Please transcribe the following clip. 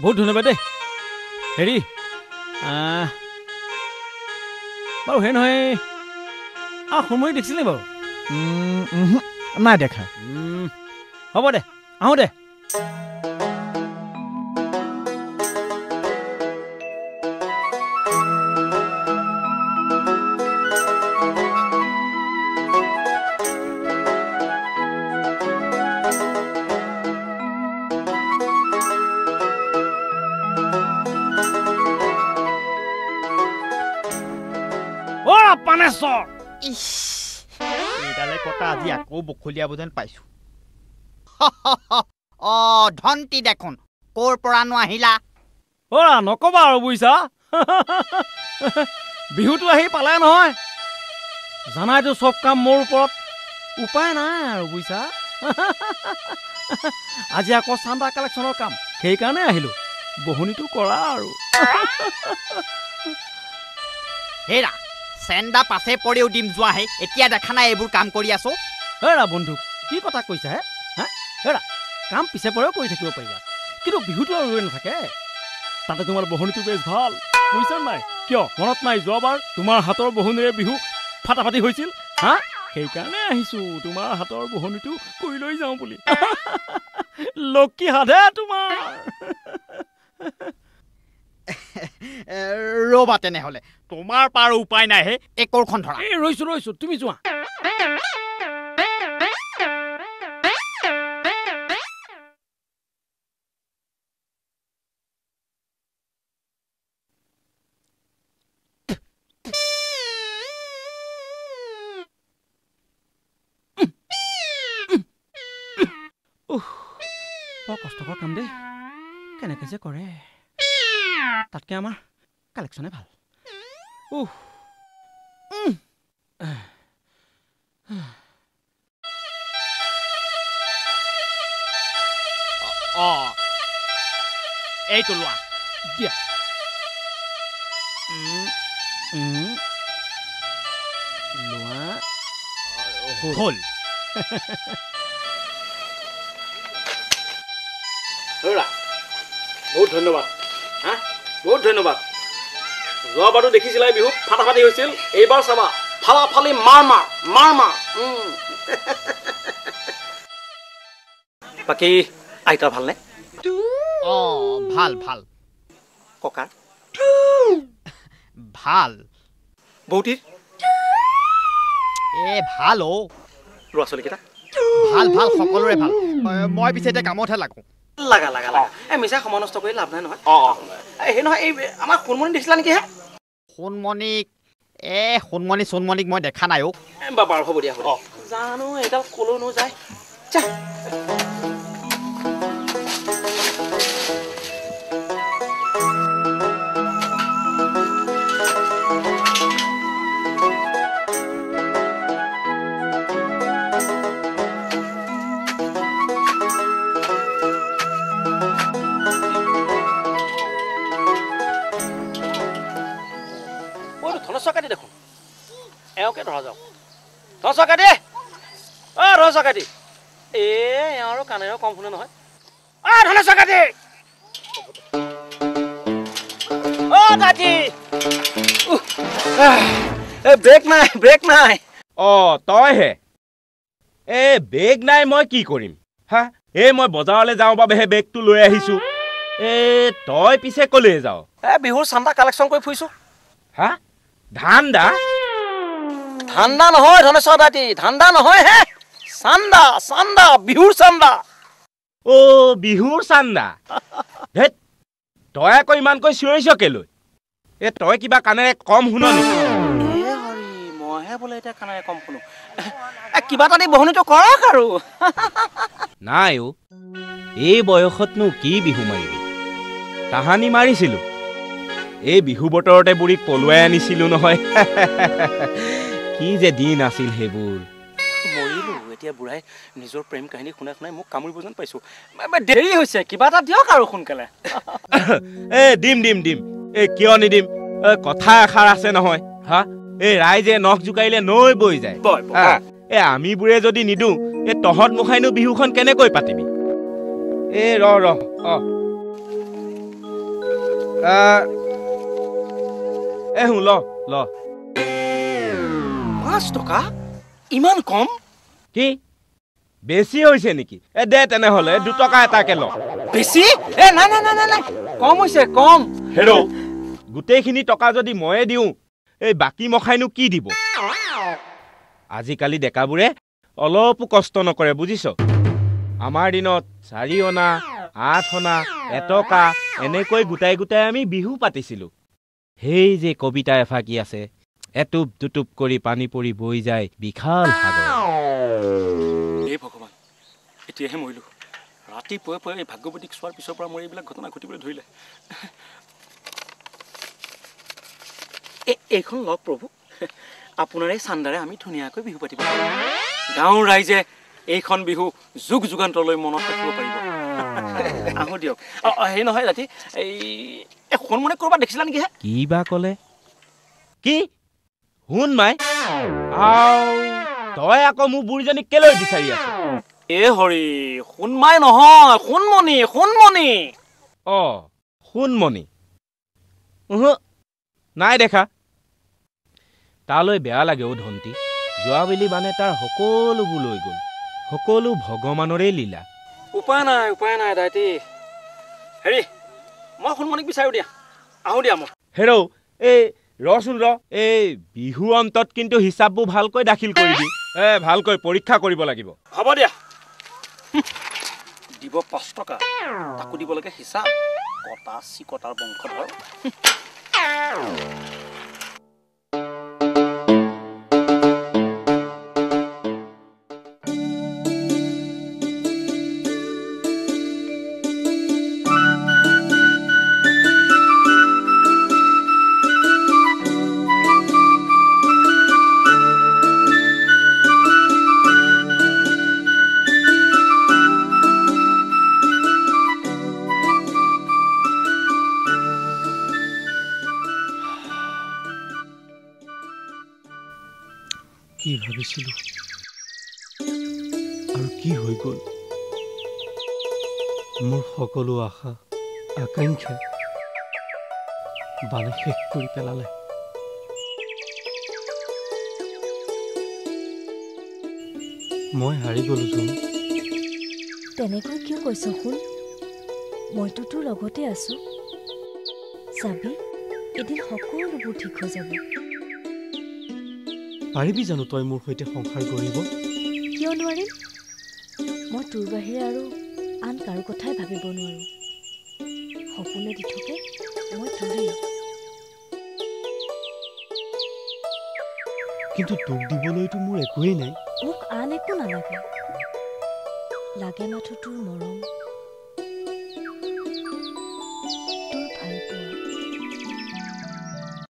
বহুত ধন্যবাদ দেই হেৰি বাৰু সেই নহয় সময় দেখিছিলে বাৰু নাই দেখা হ'ব দে আহোঁ দে এইডালে কটা আজি আকৌ বখলিয়াব যেন পাইছো ধন্তি দেখোন ক'ৰ পৰানো আহিলা নকবা আৰু বুজিছা বিহুটো আহি পালে নহয় জানাইতো চব কাম মোৰ ওপৰত উপায় নাই আৰু বুজিছা আজি আকৌ চান্দা কালেকশ্যনৰ কাম সেইকাৰণে আহিলো বহনিটো কৰা আৰু হেৰা চেন্দা পাছে পৰেও দিম যোৱাহে এতিয়া দেখা নাই এইবোৰ কাম কৰি আছো হেৰা বন্ধু কি কথা কৈছা হে হেৰা কাম পিছে পৰেও কৰি থাকিব পাৰিবা কিন্তু বিহুটো আৰু ৰৈ নাথাকে তাতে তোমাৰ বহনিটো বেছ ভাল বুজিছা নাই কিয় মনত নাই যোৱাবাৰ তোমাৰ হাতৰ বহনিৰে বিহু ফাটাফাটি হৈছিল সেইকাৰণে আহিছো তোমাৰ হাতৰ বহনিটো কৰি লৈ যাওঁ বুলি লক্ষী সাধে তোমাৰ ৰবা তেনেহলে তোমাৰ পাৰ উপায় নাই হে একৰখন ধৰা ৰৈছো তুমি যোৱা বৰ কষ্টকৰ কাম দেই কেনেকে যে কৰে তাতকে আমাৰ কালেকশ্যনে ভাল এইটো লোৱা দিয়া লোৱা হ'ল বহুত ধন্যবাদ বহুত ধন্যবাদ যোৱাবাৰো দেখিছিলাই বিহু ফাটাফাটি হৈছিল এইবাৰ চাবা ফালাফালি মাৰ বাকী আইতা ভালনে ভাল ককাৰ ভাল বৌটিৰ ভাল ল'ৰা ছোৱালীকেইটা ভাল সকলোৰে ভাল মই পিছে এতিয়া কামতহে লাগো লাগা মিছা সময় নষ্ট কৰি লাভ নাই নহয় সেই নহয় এই আমাৰ সোণমণি দেখিছিলা নেকি হে সোণমণিক মই দেখা নাই বাৰু হ'ব দিয়া জানো এইডাল কলৈ নোযায় ধনচকাতি দেখোন এওঁকে ধৰা যাওক ধনচকাতি ধনচকাতি এওঁৰো কাণেও কম শুনে নহয় ধনচকাতি ব্ৰেক নাই তইহে ব্ৰেক নাই মই কি কৰিম মই বজাৰলৈ যাওঁ বাবেহে বেগটো লৈ আহিছো তই পিছে কলে যাও বিহুৰ চান্দা কালেকশ্যন কৰি ফুৰিছো ধান্দা নহয় ধনেশ্বৰ দাতি ধান্দা নহয় হে চান্দা বিহুৰ চান্দা বিহুৰ চান্দা তই আকৌ ইমানকৈ চিঞৰিছ কেলৈ তই কিবা কাণেৰে কম শুন নেকি মইহে বোলে এতিয়া কাণেৰে কম শুনো কিবা এটা দি বহনিটো কৰক আৰু নাই এই বয়সতনো কি বিহু মাৰিবি তাহানি মাৰিছিলো এই বিহু বতৰতে বুঢ়ীক পলুৱাই আনিছিলো নহয় কি যে দিন আছিল সেইবোৰ মৰিলো এতিয়া বুঢ়াই নিজৰ প্ৰেম কাহিনী শুনাই মোক কামুৰিব যেন পাইছো দেৰি হৈছে কিবা এটা দিয়ক আৰু সোনকালে দিম কিয় নিদিম কথা এষাৰ আছে নহয় ৰাইজে নখ জোকাৰিলে নৈ বৈ যায় আমি বোৰে যদি নিদো এই তহঁত মুখাইনো বিহুখন কেনেকৈ পাতিবি এ ৰ এ শুন ল 5 টকা ইমান কম কি বেছি হৈছে নেকি এ দে তেনেহ'লে 2 টকা এটাকে ল বেছি এ নাই কম হৈছে কম হেৰ গোটেইখিনি টকা যদি ময়ে দিওঁ এই বাকী মখাইনো কি দিব আজিকালি ডেকাবোৰে অলপো কষ্ট নকৰে বুজিছ আমাৰ দিনত 4 অনা 8 অনা এটকা এনেকৈ গোটাই আমি বিহু পাতিছিলো সেই যে কবিতা এফাকি আছে এটুপ দুটুপ কৰি পানী পৰি বৈ যায় বিশাল সাগৰ হে ভগৱান এতিয়াহে মৰিলো ৰাতিপুৱাই এই ভাগ্যৱতীক চোৱাৰ পিছৰ পৰা মোৰ এইবিলাক ঘটনা ঘটিবলৈ ধৰিলে এইখন লওক প্ৰভু আপোনাৰ এই চান্দাৰে আমি ধুনীয়াকৈ বিহু পাতিব গাঁৱৰ ৰাইজে এইখন বিহু যুগ যুগান্তৰলৈ মনত ৰাখিব পাৰিব আহো দিয়ক সেই নহয় ৰাতি এই সোণমণি ক'ৰবাত দেখিছিলা নেকি কি বা ক'লে কি শুন মাই আও তই আকৌ মোৰ বুঢ়ীজনীক কেলৈ বিচাৰি আছ এ হৰি সোণমাই নহয় সোণমণি সোণমণি নাই দেখা তালৈ বেয়া লাগে অ' ধন্তি যোৱাবেলি মানে তাৰ সকলোবোৰ লৈ গ'ল সকলো ভগৱানৰে লীলা উপায় নাই দাইটি হেৰি মই সোণমণিক বিচাৰো দিয়া আহো দিয়া মই হেৰৌ এই ৰচোন এই বিহু অন্তত কিন্তু হিচাপবোৰ ভালকৈ দাখিল কৰিবি ভালকৈ পৰীক্ষা কৰিব লাগিব হ'ব দিয়া দিব 5 টকা তাকো দিব লাগে হিচাপ কটা চিকটাৰ বংশধৰ কি ভাবিছিলো আৰু কি হৈ গ'ল মোৰ সকলো আশা আকাংক্ষা বানে শেষ কৰি পেলালে মই হাৰি গ'লো জোন তেনেকৈ কিয় কৈছ শুন মইতো তোৰ লগতে আছো চাবি এদিন সকলোবোৰ ঠিক হৈ যাব পাৰিবি জানো তই মোৰ সৈতে সংসাৰ কৰিব কিয় নোৱাৰিম মই তোৰ বাহিৰে আৰু আন কাৰো কথাই ভাবিব নোৱাৰো সপোনে দি থাকে মই তোৰেই কিন্তু তোক দিবলৈতো মোৰ একোৱেই নাই মোক আন একো নালাগে লাগে মাথো তোৰ মৰম